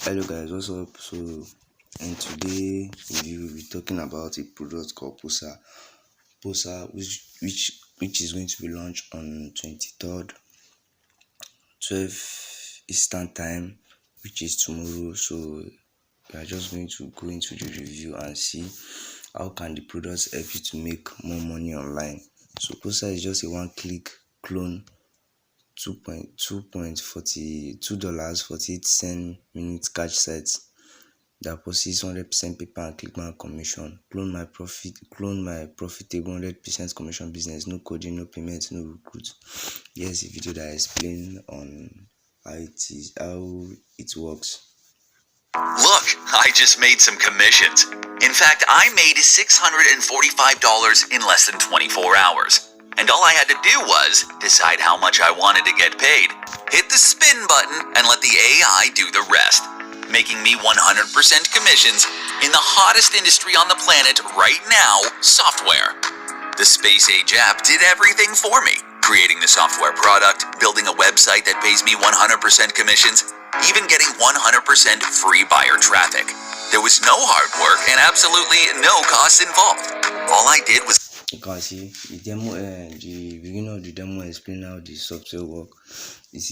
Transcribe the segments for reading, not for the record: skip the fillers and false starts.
Hello guys, what's up? So in today review we'll be talking about a product called Pulsar. Pulsar which is going to be launched on 23rd 12 Eastern time, which is tomorrow. So we are just going to go into the review and see how can the products help you to make more money online. So Pulsar is just a one-click clone, $2.48 cash sites that possesses 100% paper and clickbank commission. Clone my profitable 100% commission business. No coding, no payment, no recruit. Here's a video that I explain on how it works. Look, I just made some commissions. In fact, I made $645 in less than 24 hours. And all I had to do was decide how much I wanted to get paid, hit the spin button, and let the AI do the rest, making me 100% commissions in the hottest industry on the planet right now, software. The Space Age app did everything for me, creating the software product, building a website that pays me 100% commissions, even getting 100% free buyer traffic. There was no hard work and absolutely no costs involved. All I did was... You can see the demo. The beginning of the demo explain how the software work. It's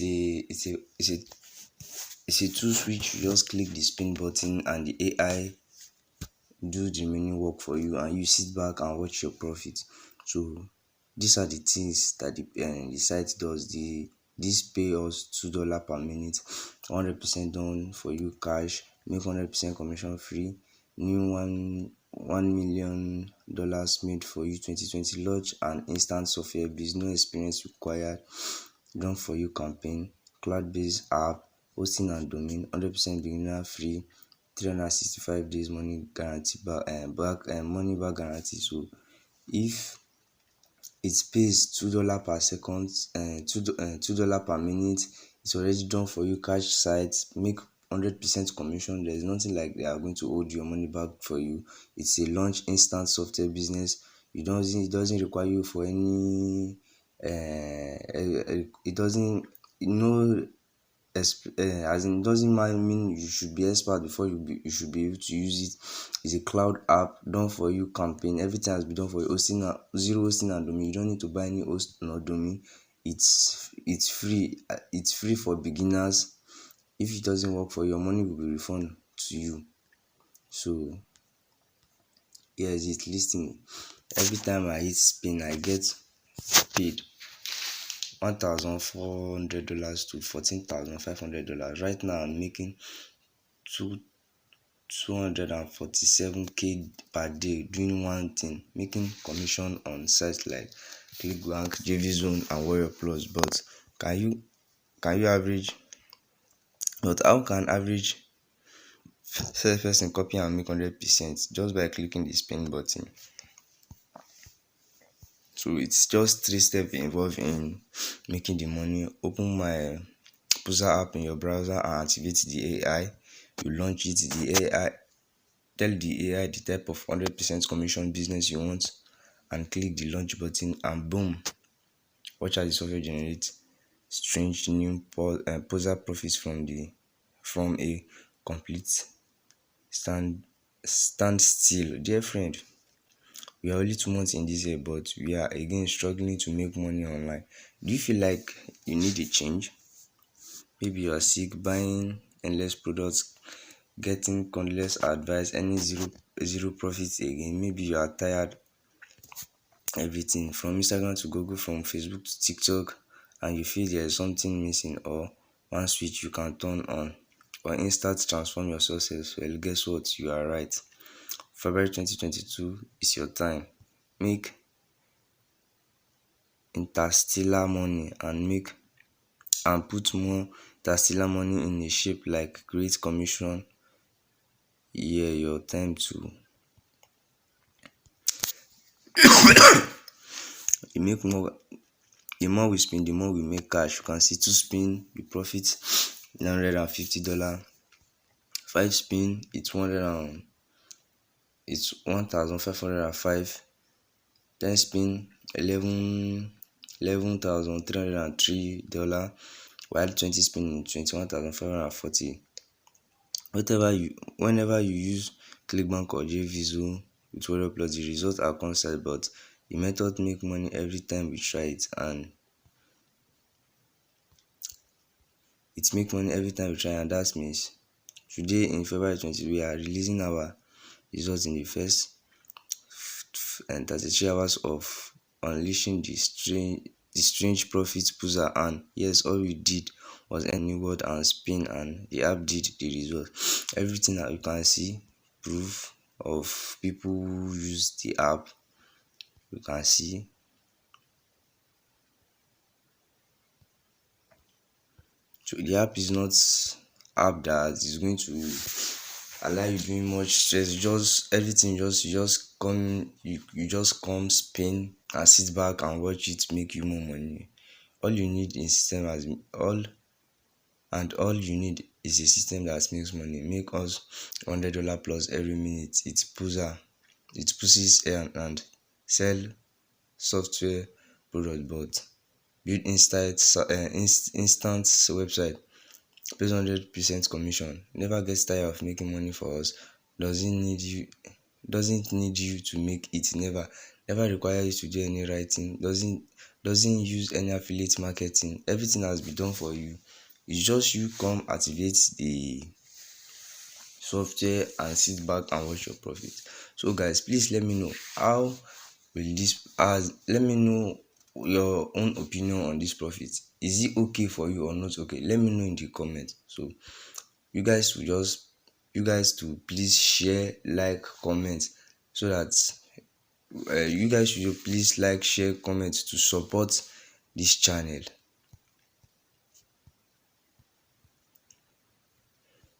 a tool switch. You just click the spin button and the AI do the remaining work for you, and you sit back and watch your profit. So these are the things that the site does. This pay us $2 per minute, 100% done for you cash, make 100% commission free, new $1 million made for you 2020 launch and instant software biz, no experience required, done for you campaign, cloud-based app, hosting and domain, 100% beginner free, 365 days money guarantee money back guarantee. So if it pays $2 per second, $2 per minute, it's already done for you cash sites, make 100% commission. There's nothing like they are going to hold your money back for you. It's a launch instant software business. It doesn't require you for any it doesn't as in doesn't mean you should be expert before you should be able to use it. It's a cloud app done for you campaign. Everything has been done for you. Zero hosting and domain. You don't need to buy any host nor domain. It's free. It's free for beginners. If it doesn't work for you, your money will be refunded to you. So here's it listing. Every time I hit spin, I get paid $1,400 to $14,500. Right now I'm making 247k per day doing one thing, making commission on sites like Clickbank, JV Zone and Warrior Plus. But can you average? But how can average person copy and make 100% just by clicking the spin button? So it's just 3 steps involved in making the money. Open my Pulsar app in your browser and activate the AI. You launch it. Tell the AI the type of 100% commission business you want and click the launch button, and boom, watch how the software generates strange new Pulsar profits from a complete standstill. Dear friend, we are only 2 months in this year, but we are again struggling to make money online. Do you feel like you need a change? Maybe you are sick, buying endless products, getting countless advice, earning zero profits again. Maybe you are tired everything from Instagram to Google, from Facebook to TikTok, and you feel there is something missing, or one switch you can turn on or instant transform your success. Well, guess what? You are right. February 2022 is your time. Make interstellar money and put more interstellar money in a shape like great commission. Yeah, your time to you make more. The more we spend, the more we make cash. You can see 2 spin, you profit $950. 5 spin, it's 1,505. 10 spin, $11,303. While 20 spin, $21,540. Whenever you use clickbank or jvisual with warrior plus, the results are constant, but the method make money every time we try it, and that means today in February 20 we are releasing our results in the first and 33 hours of unleashing the strange profit Pulsar, and yes, all we did was any word and spin, and the app did the result. Everything that you can see, proof of people who use the app, you can see. So the app is not app that is going to allow you doing much stress. Just everything, you just come spin and sit back and watch it make you more money. All you need in system as all you need is a system that makes money. Make us $100 plus every minute. It pushes and sell software product, but build instant website, pays 100% commission, never gets tired of making money for us, doesn't need you to make it, never require you to do any writing, doesn't use any affiliate marketing. Everything has been done for you. It's just you come activate the software and sit back and watch your profit. So guys, please let me know let me know your own opinion on this profit. Is it okay for you or not okay? Let me know in the comments. So you guys to please share, like, comment, so that you guys should please like, share, comment to support this channel.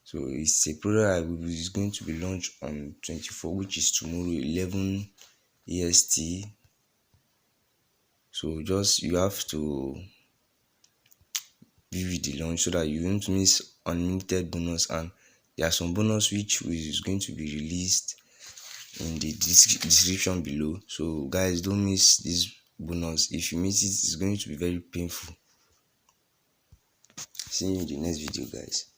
So it's a product that is going to be launched on 24, which is tomorrow, 11 EST. So just you have to be with the launch so that you won't miss unlimited bonus, and there are some bonus which is going to be released in the description below. So guys, don't miss this bonus. If you miss it, it's going to be very painful. See you in the next video, guys.